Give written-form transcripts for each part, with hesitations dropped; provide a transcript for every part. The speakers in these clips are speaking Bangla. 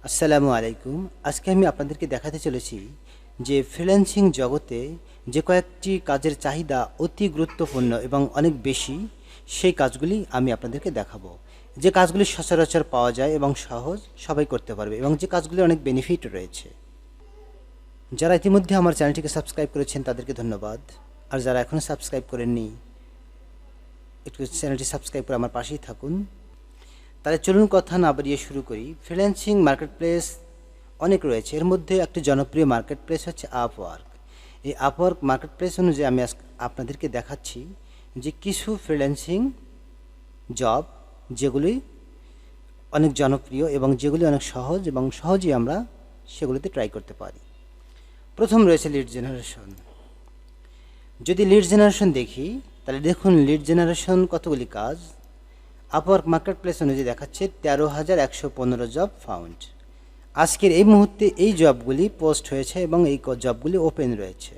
আসসালামু আলাইকুম। আজকে আমি আপনাদেরকে দেখাতে চলেছি যে ফ্রিল্যান্সিং জগতে যে কয়েকটি কাজের চাহিদা অতি গুরুত্বপূর্ণ এবং অনেক বেশি, সেই কাজগুলি আমি আপনাদেরকে দেখাবো। যে কাজগুলি সচরাচর পাওয়া যায় এবং সহজ, সবাই করতে পারবে এবং যে কাজগুলির অনেক বেনিফিট রয়েছে। যারা ইতিমধ্যে আমার চ্যানেলটিকে সাবস্ক্রাইব করেছেন তাদেরকে ধন্যবাদ। আর যারা এখনও সাবস্ক্রাইব করেননি, একটু চ্যানেলটি সাবস্ক্রাইব করে আমার পাশেই থাকুন। তাহলে চলুন কথা না বাড়িয়ে শুরু করি। ফ্রিল্যান্সিং মার্কেট প্লেস অনেক রয়েছে, এর মধ্যে একটি জনপ্রিয় মার্কেট প্লেস হচ্ছে আপওয়ার্ক। এই আপওয়ার্ক মার্কেট প্লেস অনুযায়ী আমি আপনাদেরকে দেখাচ্ছি যে কিছু ফ্রিল্যান্সিং জব যেগুলি অনেক জনপ্রিয় এবং যেগুলি অনেক সহজ এবং সহজেই আমরা সেগুলিতে ট্রাই করতে পারি। প্রথম রয়েছে লিড জেনারেশন। যদি লিড জেনারেশন দেখি তাহলে দেখুন লিড জেনারেশন কতগুলি কাজ। আপওয়ার্ক মার্কেট প্লেস অনুযায়ী দেখাচ্ছে 13,115 জব ফাউন্ড। আজকের এই মুহূর্তে এই জবগুলি পোস্ট হয়েছে এবং এই জবগুলি ওপেন রয়েছে।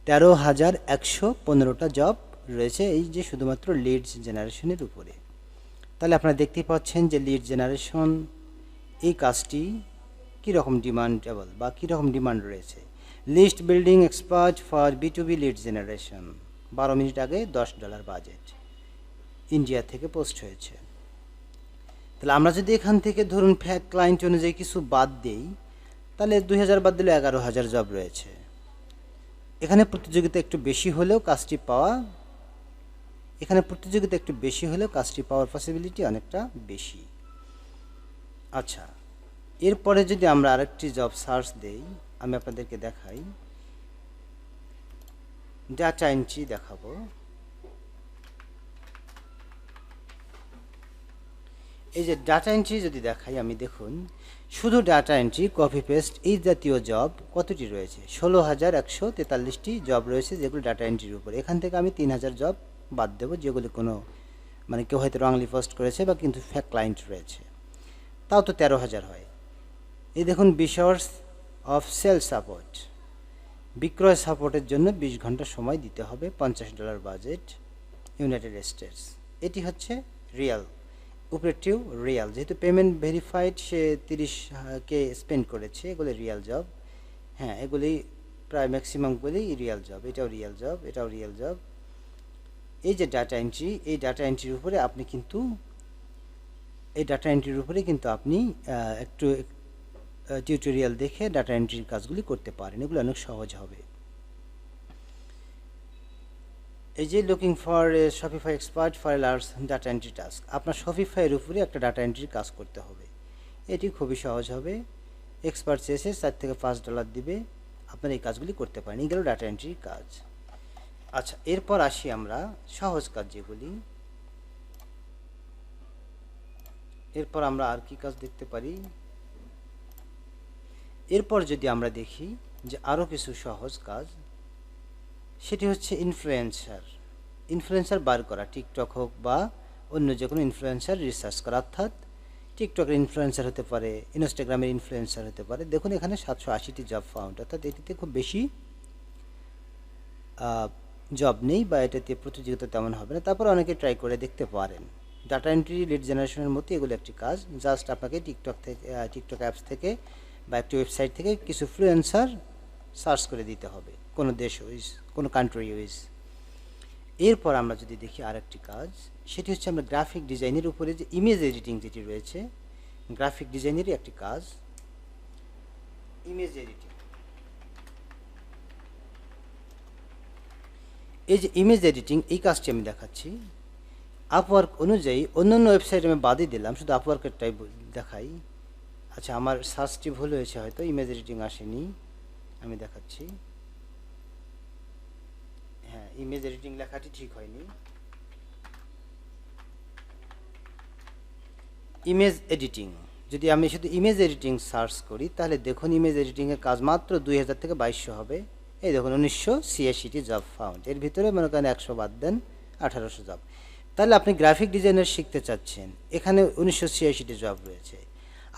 13,115টা জব রয়েছে এই যে শুধুমাত্র লিডস জেনারেশনের উপরে। তাহলে আপনারা দেখতেই পাচ্ছেন যে লিড জেনারেশন এই কাজটি কীরকম ডিমান্ডেবল বা কীরকম ডিমান্ড রয়েছে। List building expert for B2B lead generation, 12 minute আগে $10 বাজেট, ইন্ডিয়া থেকে পোস্ট হয়েছে। তাহলে আমরা যদি এখান থেকে ধরুন ক্লায়েন্ট অনুযায়ী কিছু বাদ দেই, তাহলে 2000 বাদ দিলে 11,000 জব রয়েছে। এখানে প্রতিযোগিতা একটু বেশি হলেও কাজটি পাওয়ার পসিবিলিটি অনেকটা বেশি। আচ্ছা, এরপরে যদি আমরা আরেকটি জব সার্চ দেই, আমি আপনাদেরকে দেখাই, ডাটা এন্ট্রি দেখাবো। এই যে ডাটা এন্ট্রি যদি দেখাই আমি, দেখুন শুধু ডাটা এন্ট্রি কপি পেস্ট এই জাতীয় জব কতটি রয়েছে? 16,143টি জব রয়েছে যেগুলো ডাটা এন্ট্রির উপরে। এখান থেকে আমি 3,000 জব বাদ দেবো যেগুলি কোনো কেউ হয়তো রংলি পোস্ট করেছে বা কিন্তু ফেক ক্লায়েন্ট রয়েছে। তাও তো 13,000 হয়। এই দেখুন 20 আওয়ার্স অফ সেল সাপোর্ট, বিক্রয় সাপোর্টের জন্য 20 ঘন্টা সময় দিতে হবে, $50 বাজেট, ইউনাইটেড স্টেটস। এটি হচ্ছে রিয়াল অপারেটিভ রিয়াল, যেহেতু পেমেন্ট ভেরিফাইড, সে 30K স্পেন্ড করেছে, এগুলি রিয়াল জব। হ্যাঁ, এগুলি প্রায় ম্যাক্সিমামগুলি রিয়াল জব। এটাও রিয়াল জব, এটাও রিয়াল জব। এই যে ডাটা এন্ট্রি, এই ডাটা এন্ট্রির উপরে আপনি কিন্তু একটু টিউটোরিয়াল দেখে ডাটা এন্ট্রির কাজগুলি করতে পারেন, এগুলো অনেক সহজ হবে। এই যে looking for a Shopify expert for a large data entry task, আপনার শপিফাইয়ের উপরে একটা ডাটা এন্ট্রির কাজ করতে হবে। এটি খুবই সহজ হবে। এক্সপার্ট চেয়েছে $4 থেকে $5 দিবে, আপনারা এই কাজগুলি করতে পারেন। এগুলো ডাটা এন্ট্রির কাজ। আচ্ছা, এরপর আসি আমরা সহজ কাজ যেগুলি। এরপর আমরা আর কি কাজ দেখতে পারি? এরপর যদি আমরা দেখি যে আরও কিছু সহজ কাজ, সেটি হচ্ছে ইনফ্লুয়েন্সার বার করা। টিকটক হোক বা অন্য যে কোনো ইনফ্লুয়েন্সার রিসার্চ করা, অর্থাৎ টিকটকের ইনফ্লুয়েন্সার হতে পারে, ইনস্টাগ্রামের ইনফ্লুয়েন্সার হতে পারে। দেখুন এখানে 780টি জব ফাউন্ড, অর্থাৎ এটিতে খুব বেশি জব নেই বা এটাতে প্রতিযোগিতা তেমন হবে না। তারপর অনেকে ট্রাই করে দেখতে পারেন। ডাটা এন্ট্রি লিড জেনারেশনের মতো এগুলো একটি কাজ। জাস্ট আপনাকে টিকটক অ্যাপস থেকে বা একটি ওয়েবসাইট থেকে কিছু ফ্লুয়েন্সার সার্চ করে দিতে হবে, কোনো দেশ ওয়াইজ, কোনো কান্ট্রি ওয়াইজ। এরপর আমরা যদি দেখি আরেকটি কাজ, সেটি হচ্ছে আমরা গ্রাফিক ডিজাইনের উপরে যে ইমেজ এডিটিং যেটি রয়েছে, গ্রাফিক ডিজাইনেরই একটি কাজ, ইমেজ এডিটিং। এই যে ইমেজ এডিটিং, এই কাজটি আমি দেখাচ্ছি আপওয়ার্ক অনুযায়ী। অন্যান্য ওয়েবসাইট আমি বাদই দিলাম, শুধু আপওয়ার্কেরটাই দেখাই। আচ্ছা, আমার সার্চটি ভুল হয়েছে, হয়তো ইমেজ এডিটিং আসেনি, আমি দেখাচ্ছি। হ্যাঁ, ইমেজ এডিটিং লেখাটি ঠিক হয়নি। ইমেজ এডিটিং, যদি আমি শুধু ইমেজ এডিটিং সার্চ করি তাহলে দেখুন ইমেজ এডিটিংয়ের কাজ মাত্র 2000 থেকে 2200 হবে। এই দেখুন 1986টি জব ফাউন্ড, এর ভিতরে মনে করেন 100 বাদ দেন, 1800 জব। তাহলে আপনি গ্রাফিক ডিজাইনার শিখতে চাচ্ছেন, এখানে 1986টি জব রয়েছে।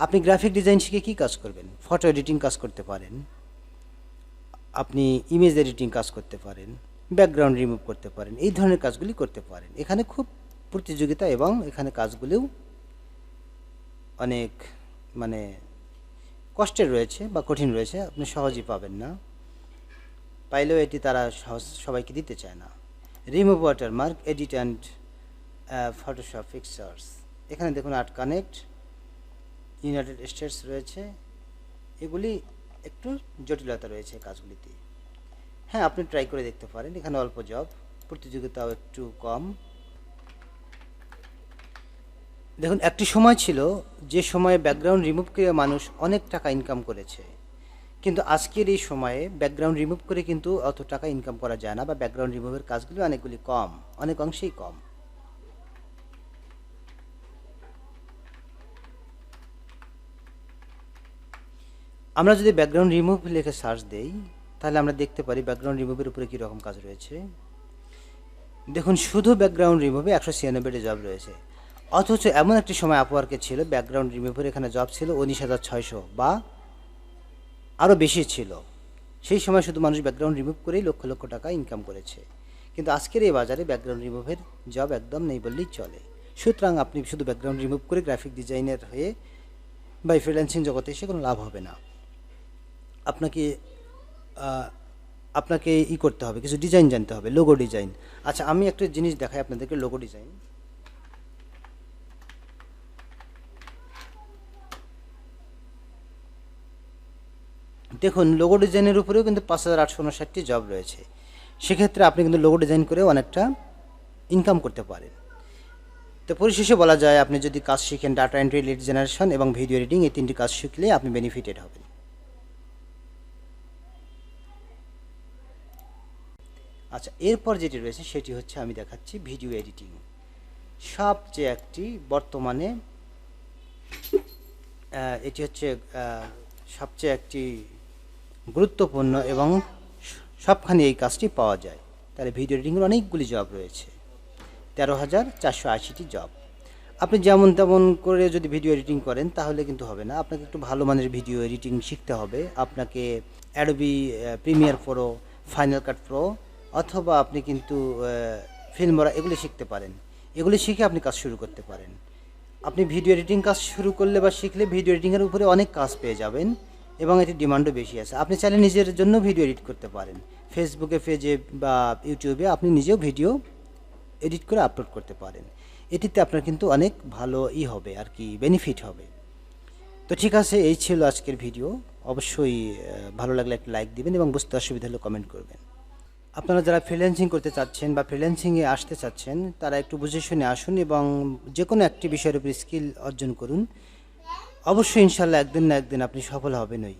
আপনি গ্রাফিক ডিজাইন শিখে কী কাজ করবেন? ফটো এডিটিং কাজ করতে পারেন, আপনি ইমেজ এডিটিং কাজ করতে পারেন, ব্যাকগ্রাউন্ড রিমুভ করতে পারেন, এই ধরনের কাজগুলি করতে পারেন। এখানে খুব প্রতিযোগিতা এবং এখানে কাজগুলিও অনেক কষ্টের রয়েছে বা কঠিন রয়েছে, আপনি সহজেই পাবেন না, পাইলেও এটি তারা সবাইকে দিতে চায় না। Remove watermark, edit and Photoshop pictures, এখানে দেখুন আর্ট কানেক্ট, ইউনাইটেড স্টেটস রয়েছে, এগুলি একটু জটিলতা রয়েছে কাজগুলিতে। হ্যাঁ, আপনি ট্রাই করে দেখতে পারেন, এখানে অল্প জব, প্রতিযোগিতাও একটু কম। দেখুন, একটি সময় ছিল যে সময়ে ব্যাকগ্রাউন্ড রিমুভ করে মানুষ অনেক টাকা ইনকাম করেছে, কিন্তু আজকের এই সময়ে ব্যাকগ্রাউন্ড রিমুভ করে কিন্তু অত টাকা ইনকাম করা যায় না, বা ব্যাকগ্রাউন্ড রিমুভের কাজগুলি অনেকগুলি কম, অনেক অংশেই কম। আমরা যদি ব্যাকগ্রাউন্ড রিমুভ লিখে সার্চ দেই, তাহলে আমরা দেখতে পারি ব্যাকগ্রাউন্ড রিমুভের উপরে কীরকম কাজ রয়েছে। দেখুন, শুধু ব্যাকগ্রাউন্ড রিমুভে 196টি জব রয়েছে, অথচ এমন একটি সময় আপওয়ার্কে ছিল ব্যাকগ্রাউন্ড রিমুভের এখানে জব ছিল 19,600 বা আরও বেশি ছিল। সেই সময় শুধু মানুষ ব্যাকগ্রাউন্ড রিমুভ করেই লক্ষ লক্ষ টাকা ইনকাম করেছে, কিন্তু আজকের এই বাজারে ব্যাকগ্রাউন্ড রিমুভের জব একদম নেই বললেই চলে। সুতরাং আপনি শুধু ব্যাকগ্রাউন্ড রিমুভ করে গ্রাফিক ডিজাইনার হয়ে বা ফ্রিল্যান্সিং জগতে এসে কোনো লাভ হবে না। আপনাকে আপনাকে করতে হবে, কিছু ডিজাইন জানতে হবে, লোগো ডিজাইন। আচ্ছা, আমি একটা জিনিস দেখাই আপনাদেরকে, লোগো ডিজাইন। দেখুন, লোগো ডিজাইনের উপরেও কিন্তু 5,859টি জব রয়েছে। সেক্ষেত্রে আপনি কিন্তু লোগো ডিজাইন করেও অনেকটা ইনকাম করতে পারেন। তো পরিশেষে বলা যায়, আপনি যদি কাজ শিখেন ডাটা এন্ট্রি, লিড জেনারেশন এবং ভিডিও এডিটিং, এই 3টি কাজ শিখলে আপনি বেনিফিটেড হবেন। আচ্ছা, এরপর যেটি রয়েছে সেটি হচ্ছে আমি দেখাচ্ছি ভিডিও এডিটিং। সবচেয়ে একটি বর্তমানে এটি হচ্ছে সবচেয়ে একটি গুরুত্বপূর্ণ এবং সবখানে এই কাজটি পাওয়া যায়। তাহলে ভিডিও এডিটিংয়ের অনেকগুলি জব রয়েছে, 13,480টি জব। আপনি যেমন তেমন করে যদি ভিডিও এডিটিং করেন তাহলে কিন্তু হবে না, আপনাকে একটু ভালো মানের ভিডিও এডিটিং শিখতে হবে। আপনাকে অ্যাডোবি প্রিমিয়ার প্রো, ফাইনাল কাট প্রো, অথবা আপনি কিন্তু ফিল্মোরা এগুলি শিখতে পারেন। এগুলি শিখে আপনি কাজ শুরু করতে পারেন। আপনি ভিডিও এডিটিং কাজ শুরু করলে বা শিখলে ভিডিও এডিটিংয়ের উপরে অনেক কাজ পেয়ে যাবেন, এবং এটির ডিমান্ডও বেশি আছে। আপনি চাইলে নিজের জন্য ভিডিও এডিট করতে পারেন, ফেসবুকে পেজে বা ইউটিউবে আপনি নিজেও ভিডিও এডিট করে আপলোড করতে পারেন। এটিতে আপনার কিন্তু অনেক ভালো হবে আর কি, বেনিফিট হবে। তো ঠিক আছে, এই ছিল আজকের ভিডিও। অবশ্যই ভালো লাগলে একটা লাইক দিবেন এবং বুঝতে অসুবিধা হলে কমেন্ট করবেন। আপনারা যারা ফ্রিল্যান্সিং করতে চাচ্ছেন বা ফ্রিল্যান্সিংয়ে আসতে চাচ্ছেন, তারা একটু বুঝে শুনে আসুন এবং যে কোনো একটি বিষয়ের উপর স্কিল অর্জন করুন। অবশ্যই ইনশাল্লাহ একদিন না একদিন আপনি সফল হবেনই।